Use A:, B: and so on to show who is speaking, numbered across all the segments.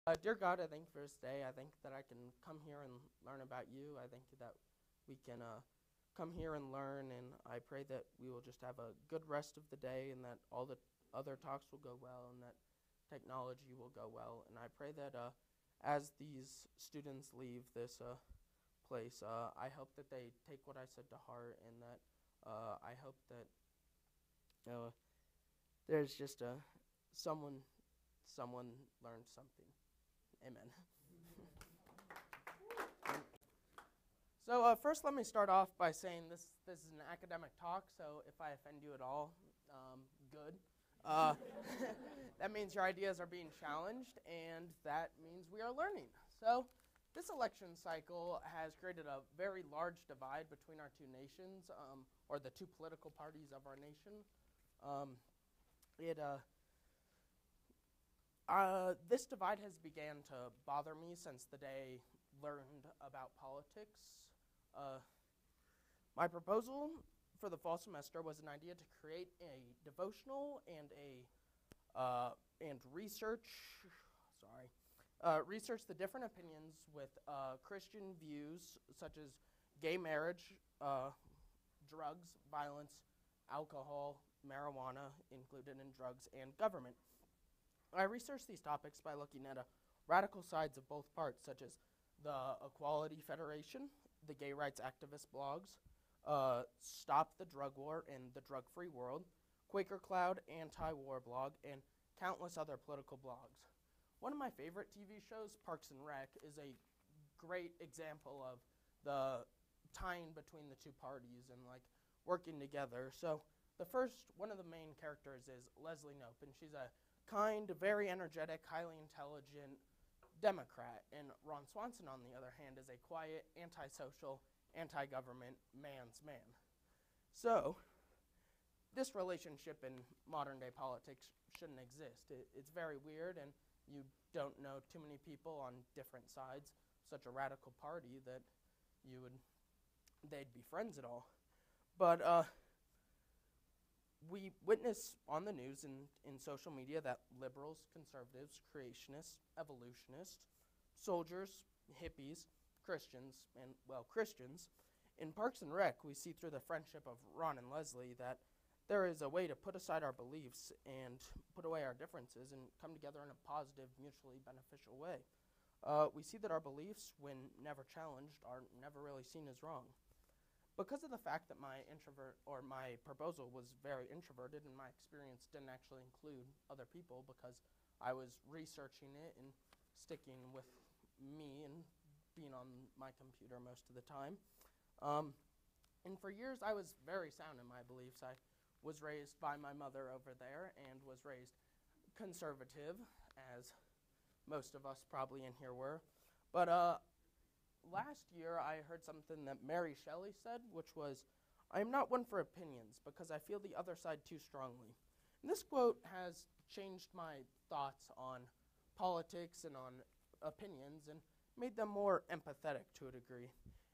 A: Dear God, I thank you for this day. I thank that I can come here and learn about you. I thank you that we can come here and learn, and I pray that we will just have a good rest of the day and that all the other talks will go well and that technology will go well. And I pray that as these students leave this place, I hope that they take what I said to heart and that I hope that there's just someone learned something. Amen. So first, let me start off by saying this is an academic talk. So if I offend you at all, good. That means your ideas are being challenged, and that means we are learning. So this election cycle has created a very large divide between our two nations, or the two political parties of our nation. This divide has began to bother me since the day I learned about politics. My proposal for the fall semester was an idea to create a devotional and research the different opinions with Christian views such as gay marriage, drugs, violence, alcohol, marijuana included in drugs, and government. I researched these topics by looking at radical sides of both parts, such as the Equality Federation, the gay rights activist blogs, Stop the Drug War and the Drug-Free World, Quaker Cloud, Anti-War blog, and countless other political blogs. One of my favorite TV shows, Parks and Rec, is a great example of the tying between the two parties and like working together. So one of the main characters is Leslie Knope, and she's a kind, very energetic, highly intelligent Democrat, and Ron Swanson, on the other hand, is a quiet, antisocial, anti-government man's man. So this relationship in modern-day politics shouldn't exist. It's very weird, and you don't know too many people on different sides, such a radical party, that they'd be friends at all. But we witness on the news and in social media that liberals, conservatives, creationists, evolutionists, soldiers, hippies, Christians, in Parks and Rec, we see through the friendship of Ron and Leslie that there is a way to put aside our beliefs and put away our differences and come together in a positive, mutually beneficial way. We see that our beliefs, when never challenged, are never really seen as wrong. Because of the fact that my proposal was very introverted and my experience didn't actually include other people because I was researching it and sticking with me and being on my computer most of the time. And for years I was very sound in my beliefs. I was raised by my mother over there and was raised conservative, as most of us probably in here were. But last year, I heard something that Mary Shelley said, which was, "I am not one for opinions because I feel the other side too strongly." And this quote has changed my thoughts on politics and on opinions and made them more empathetic to a degree.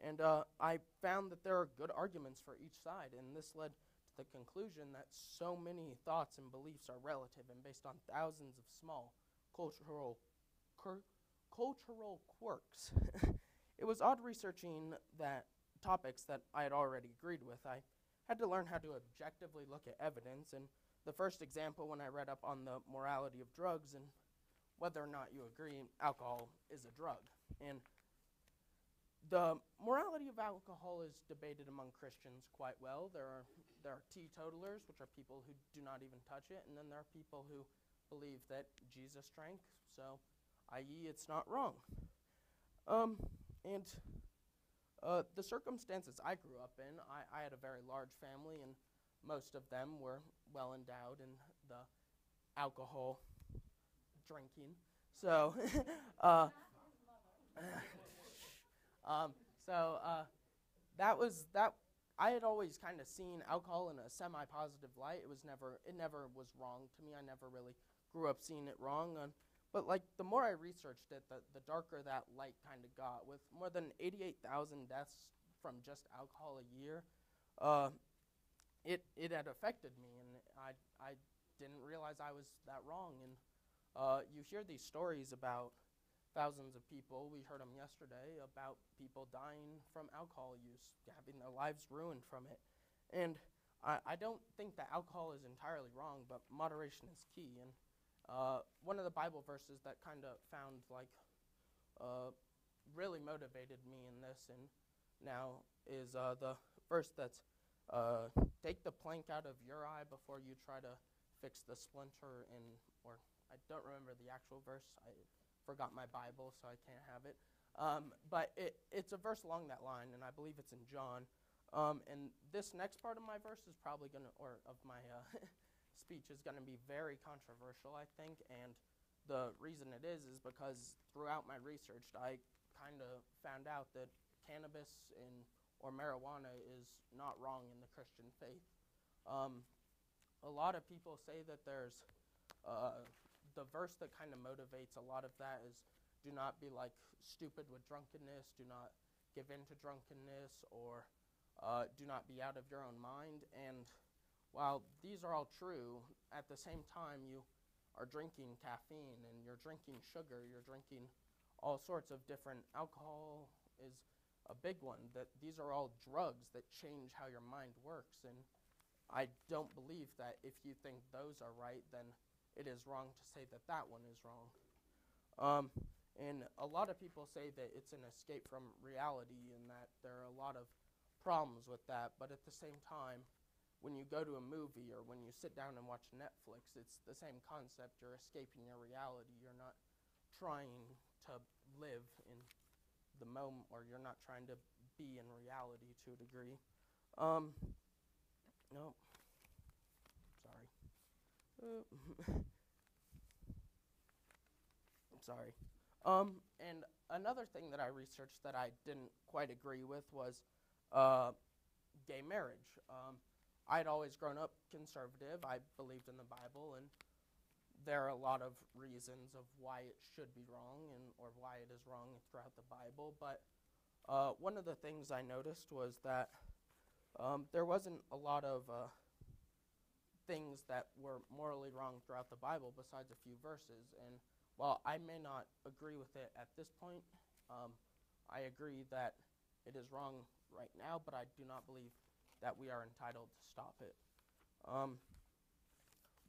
A: And I found that there are good arguments for each side, and this led to the conclusion that so many thoughts and beliefs are relative and based on thousands of small cultural quirks. It was odd researching topics that I had already agreed with. I had to learn how to objectively look at evidence, and the first example when I read up on the morality of drugs and whether or not you agree alcohol is a drug. And the morality of alcohol is debated among Christians quite well. There are teetotalers, which are people who do not even touch it, and then there are people who believe that Jesus drank, so i.e. it's not wrong. And the circumstances I grew up in, I had a very large family, and most of them were well endowed in the alcohol drinking. So, that was that. I had always kind of seen alcohol in a semi-positive light. It never was wrong to me. I never really grew up seeing it wrong. But like the more I researched it, the darker that light kind of got. With more than 88,000 deaths from just alcohol a year, it had affected me, and I didn't realize I was that wrong. And you hear these stories about thousands of people. We heard them yesterday about people dying from alcohol use, having their lives ruined from it. And I don't think that alcohol is entirely wrong, but moderation is key. And one of the Bible verses that kind of found really motivated me in this and now is the verse that's take the plank out of your eye before you try to fix the splinter in, or I don't remember the actual verse. I forgot my Bible, so I can't have it. But it's a verse along that line, and I believe it's in John. And this next part of my verse is probably going to, or of my speech is going to be very controversial, I think. And the reason it is because throughout my research, I kind of found out that cannabis or marijuana is not wrong in the Christian faith. A lot of people say that there's the verse that kind of motivates a lot of that is, do not be like stupid with drunkenness, do not give in to drunkenness, or do not be out of your own mind. And while these are all true, at the same time you are drinking caffeine and you're drinking sugar, you're drinking all sorts of different, alcohol is a big one, that these are all drugs that change how your mind works. And I don't believe that if you think those are right, then it is wrong to say that that one is wrong. And a lot of people say that it's an escape from reality and that there are a lot of problems with that. But at the same time, when you go to a movie or when you sit down and watch Netflix, it's the same concept. You're escaping your reality. You're not trying to live in the moment, or you're not trying to be in reality to a degree. No. Sorry. Sorry. And another thing that I researched that I didn't quite agree with was gay marriage. I'd always grown up conservative. I believed in the Bible, and there are a lot of reasons of why it should be wrong or why it is wrong throughout the Bible. But one of the things I noticed was that there wasn't a lot of things that were morally wrong throughout the Bible besides a few verses. And while I may not agree with it at this point, I agree that it is wrong right now, but I do not believe that we are entitled to stop it.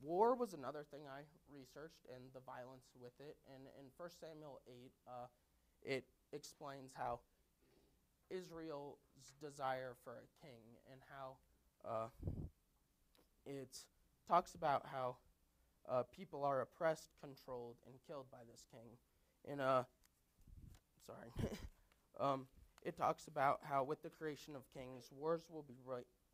A: War was another thing I researched, and the violence with it. And in 1 Samuel 8, it explains how Israel's desire for a king and how it talks about how people are oppressed, controlled, and killed by this king. And it talks about how with the creation of kings, wars will be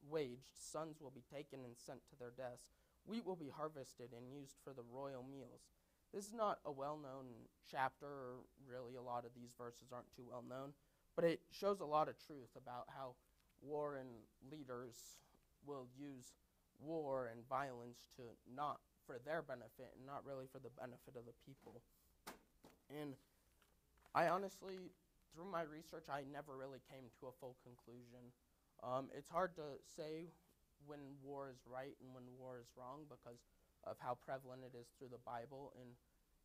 A: waged, sons will be taken and sent to their deaths, wheat will be harvested and used for the royal meals. This is not a well-known chapter, or really a lot of these verses aren't too well-known, but it shows a lot of truth about how war and leaders will use war and violence to not for their benefit and not really for the benefit of the people. And I honestly, through my research, I never really came to a full conclusion. It's hard to say when war is right and when war is wrong because of how prevalent it is through the Bible and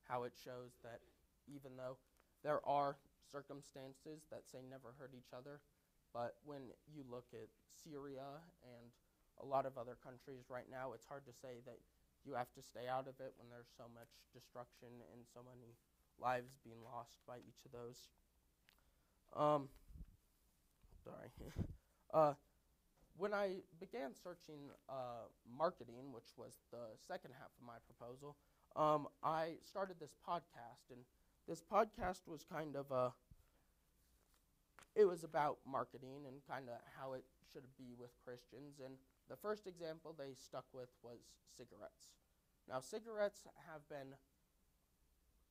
A: how it shows that even though there are circumstances that say never hurt each other, but when you look at Syria and a lot of other countries right now, it's hard to say that you have to stay out of it when there's so much destruction and so many lives being lost by each of those. When I began searching marketing, which was the second half of my proposal, I started this podcast, and this podcast was kind of it was about marketing and kind of how it should be with Christians. And the first example they stuck with was cigarettes. Now, cigarettes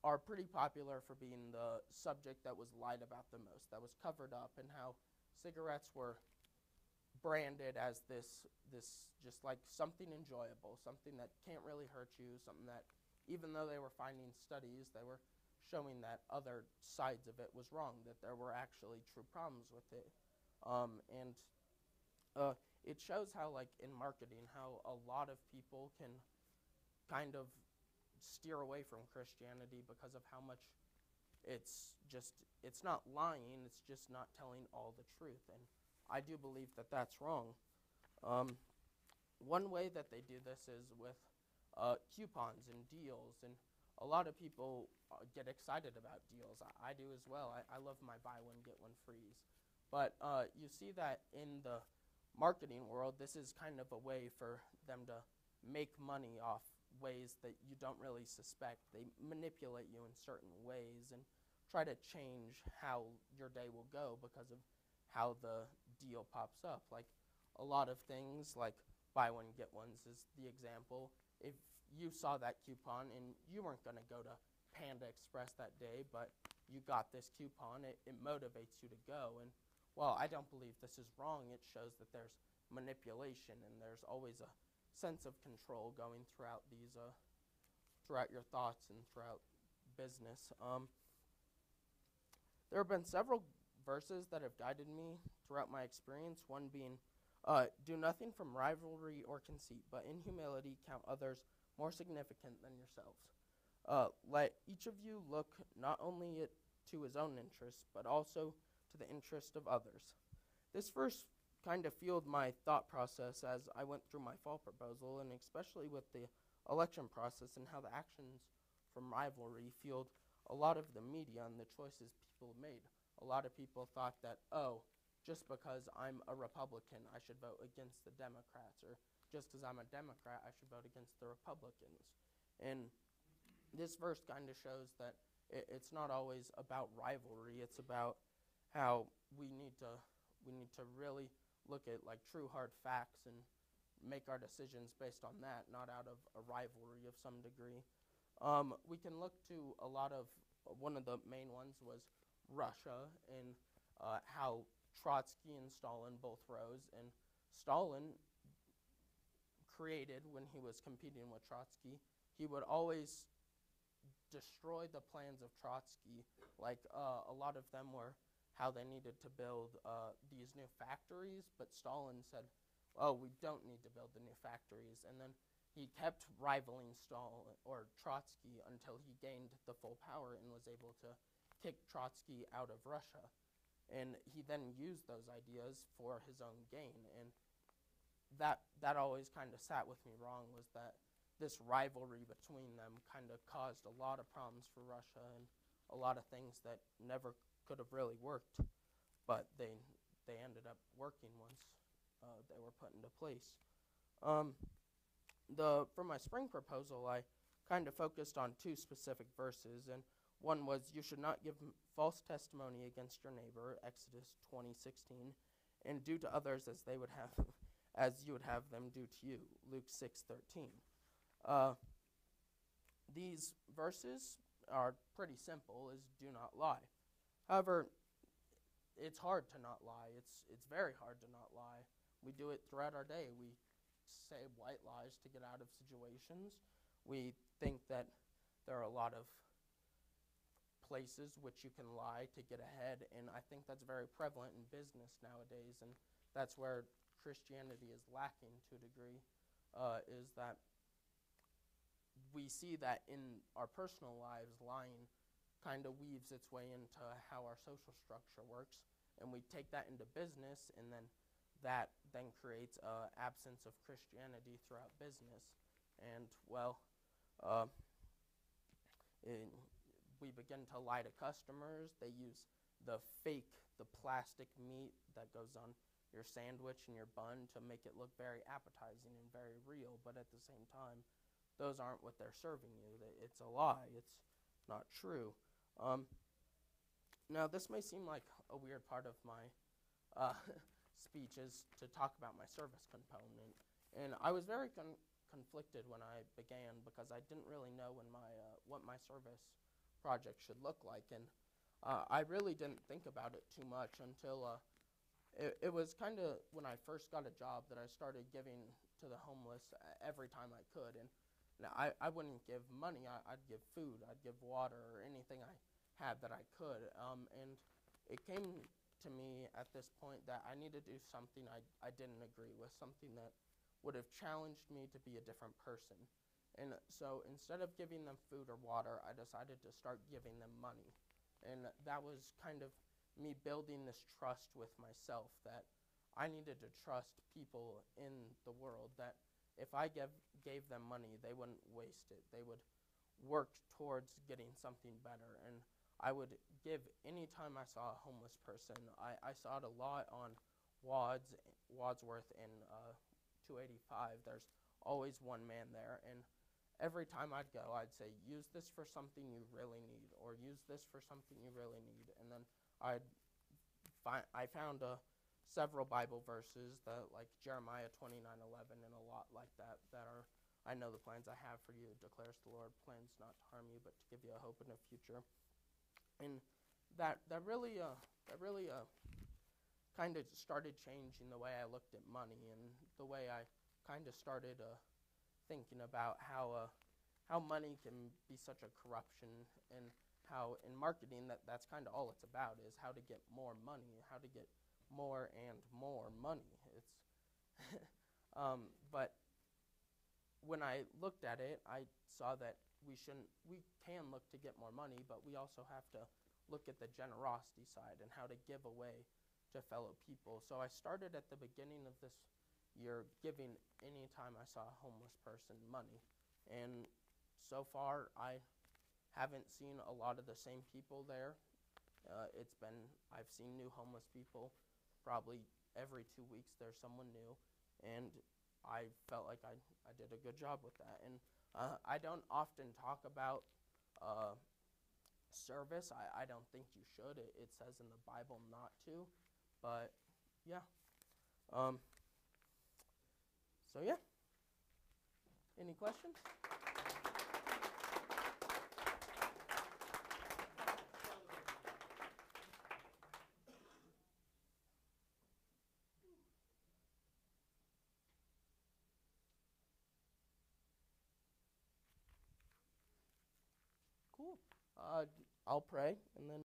A: are pretty popular for being the subject that was lied about the most, that was covered up, and how cigarettes were branded as this just like something enjoyable, something that can't really hurt you, something that even though they were finding studies, they were showing that other sides of it was wrong, that there were actually true problems with it. It shows how, like, in marketing, how a lot of people can kind of steer away from Christianity because of how much it's not lying, it's just not telling all the truth. And I do believe that that's wrong. One way that they do this is with coupons and deals, and a lot of people get excited about deals. I do as well. I love my buy one, get one frees. But you see that in the marketing world, this is kind of a way for them to make money off ways that you don't really suspect. They manipulate you in certain ways and try to change how your day will go because of how the deal pops up. Like a lot of things, like buy one, get ones is the example. If you saw that coupon and you weren't going to go to Panda Express that day, but you got this coupon, it motivates you to go. And while I don't believe this is wrong, it shows that there's manipulation and there's always a sense of control going throughout these, throughout your thoughts and throughout business. There have been several verses that have guided me throughout my experience, one being, do nothing from rivalry or conceit, but in humility count others more significant than yourselves. Let each of you look not only to his own interests, but also to the interest of others. This verse kind of fueled my thought process as I went through my fall proposal, and especially with the election process and how the actions from rivalry fueled a lot of the media and the choices people made. A lot of people thought that, oh, just because I'm a Republican, I should vote against the Democrats, or just because I'm a Democrat, I should vote against the Republicans. And this verse kind of shows that it's not always about rivalry. It's about how we need to really look at like true hard facts and make our decisions based on that, not out of a rivalry of some degree. We can look to a lot of, one of the main ones was Russia and how Trotsky and Stalin both rose. And Stalin created, when he was competing with Trotsky, he would always destroy the plans of Trotsky. Like a lot of them were how they needed to build these new factories, but Stalin said, oh, we don't need to build the new factories. And then he kept rivaling Stalin or Trotsky until he gained the full power and was able to kick Trotsky out of Russia. And he then used those ideas for his own gain. And that always kind of sat with me wrong, was that this rivalry between them kind of caused a lot of problems for Russia and a lot of things that never could have really worked, but they ended up working once they were put into place. For my spring proposal, I kind of focused on two specific verses, and one was, you should not give false testimony against your neighbor, Exodus 20:16, and do to others as they would have, as you would have them do to you, Luke 6:13. These verses are pretty simple, as do not lie. However, it's hard to not lie. It's very hard to not lie. We do it throughout our day. We say white lies to get out of situations. We think that there are a lot of places which you can lie to get ahead, and I think that's very prevalent in business nowadays, and that's where Christianity is lacking to a degree, is that we see that in our personal lives, lying kind of weaves its way into how our social structure works, and we take that into business, and then that then creates an absence of Christianity throughout business. And, well, we begin to lie to customers. They use the plastic meat that goes on your sandwich and your bun to make it look very appetizing and very real, but at the same time, those aren't what they're serving you. It's a lie. It's not true. Now, this may seem like a weird part of my speech is to talk about my service component, and I was very conflicted when I began because I didn't really know what my service project should look like, and I really didn't think about it too much until it was kind of when I first got a job that I started giving to the homeless every time I could. And now, I wouldn't give money. I'd give food. I'd give water or anything I had that I could. And it came to me at this point that I needed to do something I didn't agree with, something that would have challenged me to be a different person. And so instead of giving them food or water, I decided to start giving them money. And that was kind of me building this trust with myself that I needed to trust people in the world, that if I gave them money, they wouldn't waste it. They would work towards getting something better. And I would give any time I saw a homeless person. I saw it a lot on Wadsworth and 285. There's always one man there. And every time I'd go, I'd say, use this for something you really need, or use this for something you really need. And then I found several Bible verses that, like Jeremiah 29:11 and a lot like that, that are, I know the plans I have for you, declares the Lord, plans not to harm you, but to give you a hope and a future. And that really kind of started changing the way I looked at money, and the way I kind of started thinking about how money can be such a corruption, and how in marketing that's kind of all it's about, is how to get more money, how to get more and more money. It's but when I looked at it, I saw that we can look to get more money, but we also have to look at the generosity side and how to give away to fellow people. So I started at the beginning of this year giving any time I saw a homeless person money. And so far, I haven't seen a lot of the same people there. I've seen new homeless people. Probably every 2 weeks there's someone new. And I felt like I did a good job with that. And I don't often talk about service. I don't think you should. It says in the Bible not to. But, yeah. So, yeah. Any questions? Cool. I'll pray, and then